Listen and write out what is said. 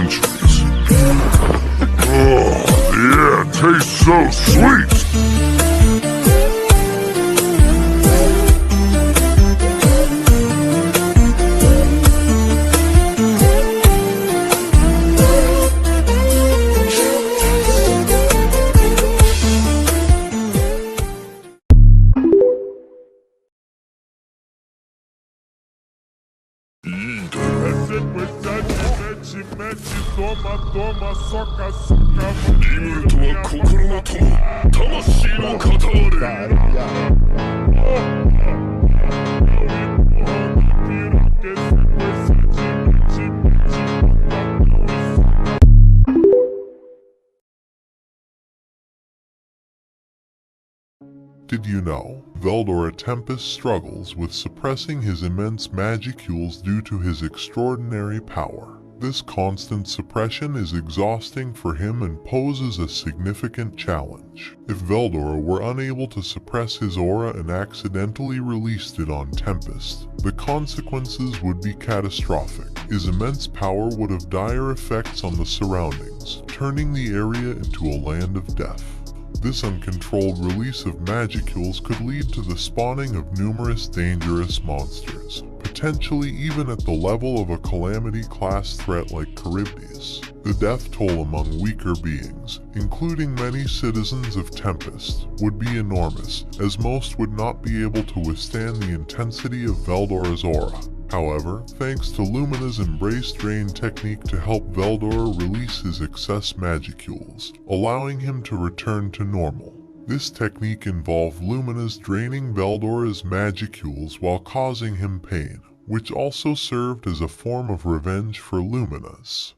centuries. Oh, the air tastes so sweet! Rimuru とは心の友、魂の片割れ。Did you know, Veldora Tempest struggles with suppressing his immense magicules due to his extraordinary power. This constant suppression is exhausting for him and poses a significant challenge. If Veldora were unable to suppress his aura and accidentally released it on Tempest, the consequences would be catastrophic. His immense power would have dire effects on the surroundings, turning the area into a land of death. This uncontrolled release of magicules could lead to the spawning of numerous dangerous monsters, potentially even at the level of a calamity-class threat like Charybdis. The death toll among weaker beings, including many citizens of Tempest, would be enormous, as most would not be able to withstand the intensity of Veldora's aura. However, thanks to Lumina's Embrace Drain technique to help Veldora release his excess magicules, allowing him to return to normal. This technique involved Lumina's draining Veldora's magicules while causing him pain, which also served as a form of revenge for Lumina's.